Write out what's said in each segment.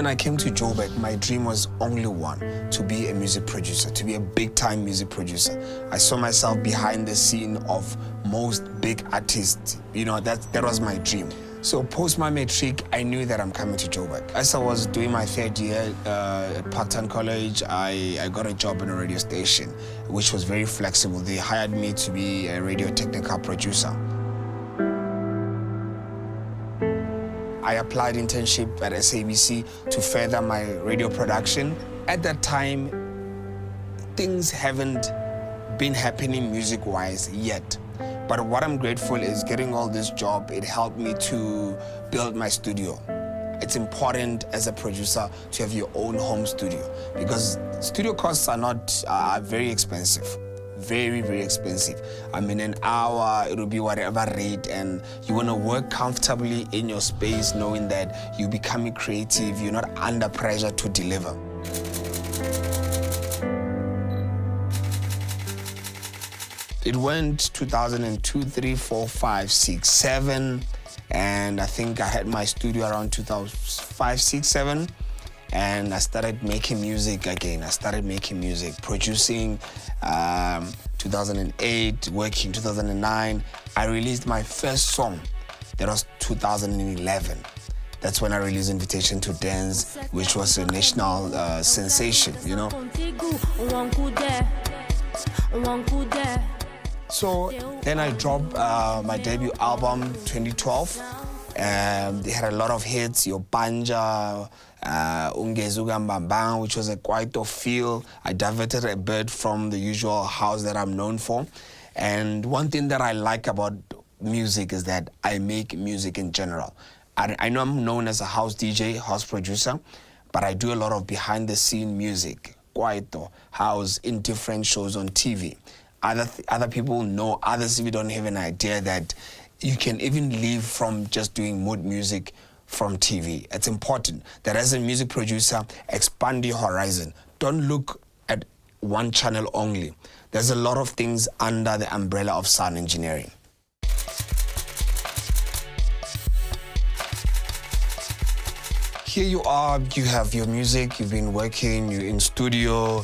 I came to Joburg, my dream was only one, to be a music producer, to be a big-time music producer. I saw myself behind the scene of most big artists. You know, that was my dream. So post my matric, I knew that I'm coming to Joburg. As I was doing my third year at Parktown College, I got a job in a radio station, which was very flexible. They hired me to be a radio technical producer. I applied internship at SABC to further my radio production. At that time, things haven't been happening music-wise yet. But what I'm grateful is getting all this job, it helped me to build my studio. It's important as a producer to have your own home studio because studio costs are very expensive. Very, very expensive. I mean, an hour, it'll be whatever rate, and you want to work comfortably in your space knowing that you're becoming creative, you're not under pressure to deliver. It went 2002, 3, 4, 5, 6, 7, and I think I had my studio around 2005, 6, 7. And I started making music again. I started making music, producing 2008, working 2009. I released my first song. That was 2011. That's when I released Invitation to Dance, which was a national sensation, you know. So then I dropped my debut album 2012. They had a lot of hits, Yo Banja, Ungezuga Mbambang, which was a quite a feel. I diverted a bit from the usual house that I'm known for. And one thing that I like about music is that I make music in general. I know I'm known as a house DJ, house producer, but I do a lot of behind-the-scene music, kwaito, house, in different shows on TV. Other people know, others if you don't have an idea that you can even live from just doing mood music from TV. It's important that as a music producer, expand your horizon. Don't look at one channel only. There's a lot of things under the umbrella of sound engineering. Here you are, you have your music, you've been working, you're in studio,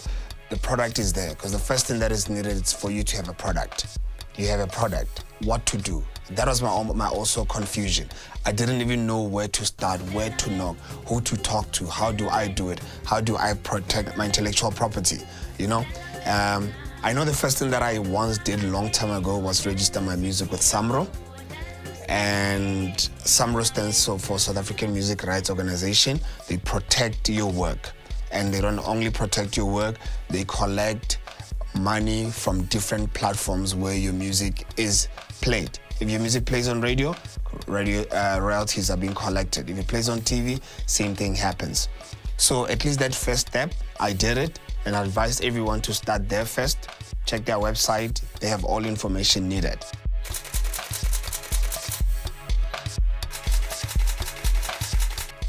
the product is there. Because the first thing that is needed is for you to have a product. You have a product, what to do. That was my also confusion. I didn't even know where to start, where to knock, who to talk to, how do I do it, how do I protect my intellectual property, you know? I know the first thing that I once did a long time ago was register my music with SAMRO. And SAMRO stands for South African Music Rights Organization. They protect your work. And they don't only protect your work, they collect money from different platforms where your music is played. If your music plays on radio royalties are being collected. If it plays on TV, same thing happens. So at least that first step, I did it, and I advised everyone to start there first. Check their website, they have all information needed.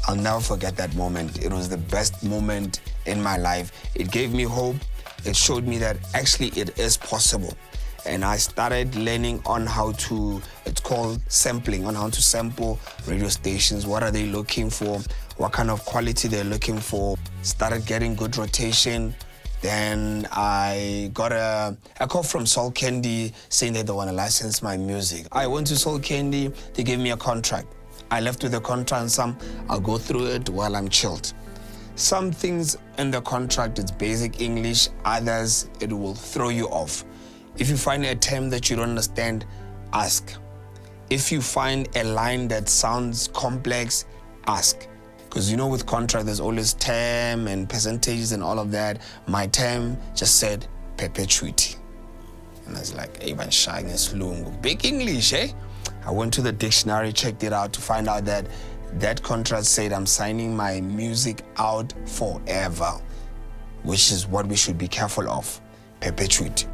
I'll never forget that moment. It was the best moment in my life. It gave me hope. It showed me that actually it is possible. And I started learning on how to, it's called sampling, on how to sample radio stations. What are they looking for? What kind of quality they're looking for? Started getting good rotation. Then I got a call from Soul Candy saying that they want to license my music. I went to Soul Candy, they gave me a contract. I left with the contract and some, I'll go through it while I'm chilled. Some things in the contract, it's basic English, others, it will throw you off. If you find a term that you don't understand, ask. If you find a line that sounds complex, ask. Because you know with contract, there's always term and percentages and all of that. My term just said perpetuity. And I was like, even shine is lungu. Big English, eh? I went to the dictionary, checked it out to find out that that contract said I'm signing my music out forever, which is what we should be careful of, perpetuity.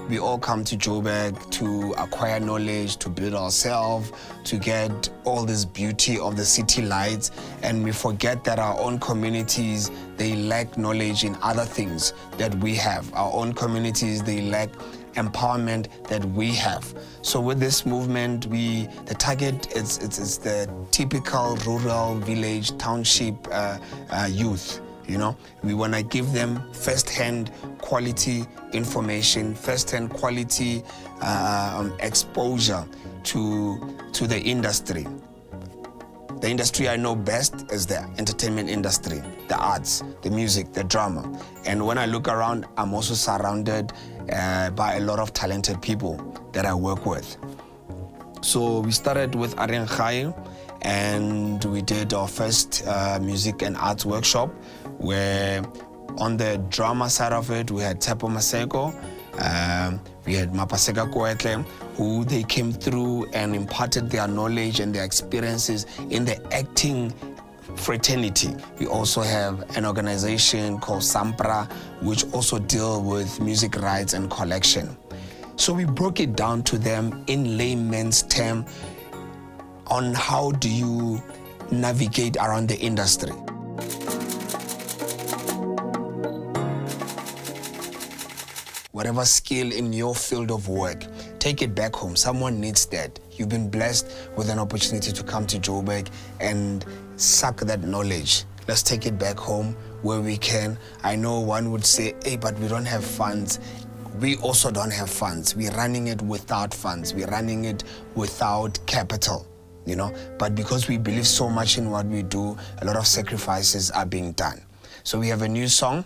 We all come to Joburg to acquire knowledge, to build ourselves, to get all this beauty of the city lights, and we forget that our own communities, they lack knowledge in other things that we have. Our own communities, they lack empowerment that we have. So with this movement, the target is the typical rural village township youth. You know, we want to give them first-hand quality information, first-hand quality exposure to the industry. The industry I know best is the entertainment industry, the arts, the music, the drama. And when I look around, I'm also surrounded by a lot of talented people that I work with. So we started with Aryan Khai, and we did our first music and arts workshop, where on the drama side of it, we had Tepo Maseko, we had Mapaseka Koetle, who they came through and imparted their knowledge and their experiences in the acting fraternity. We also have an organization called Sampra, which also deal with music rights and collection. So we broke it down to them in layman's term on how do you navigate around the industry. Whatever skill in your field of work, take it back home. Someone needs that. You've been blessed with an opportunity to come to Joburg and suck that knowledge. Let's take it back home where we can. I know one would say, hey, but we don't have funds. We also don't have funds. We're running it without funds. We're running it without capital, you know. But because we believe so much in what we do, a lot of sacrifices are being done. So we have a new song.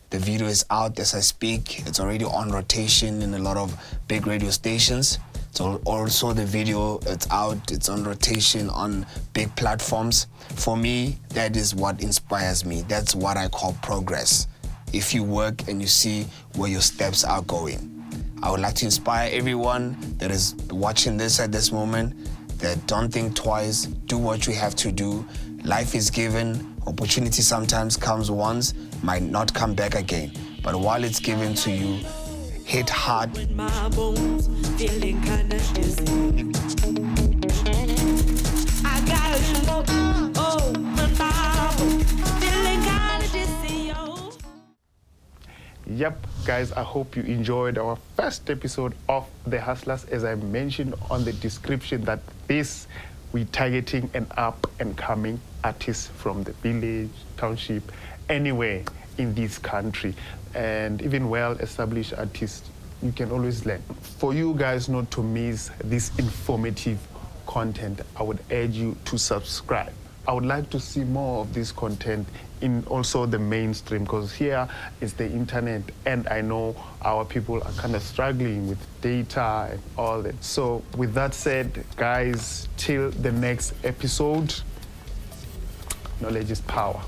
The video is out as I speak. It's already on rotation in a lot of big radio stations. So also the video, it's out, it's on rotation on big platforms. For me, that is what inspires me. That's what I call progress. If you work and you see where your steps are going. I would like to inspire everyone that is watching this at this moment, that don't think twice, do what you have to do. Life is given, opportunity sometimes comes once, might not come back again. But while it's given to you, hit hard. Yep, guys, I hope you enjoyed our first episode of The Hustlers. As I mentioned on the description, that we're targeting an up and coming artist from the village, township, anywhere in this country. And even well-established artists, you can always learn. For you guys not to miss this informative content, I would urge you to subscribe. I would like to see more of this content in also the mainstream, because here is the internet, and I know our people are kind of struggling with data and all that. So with that said, guys, till the next episode, knowledge is power.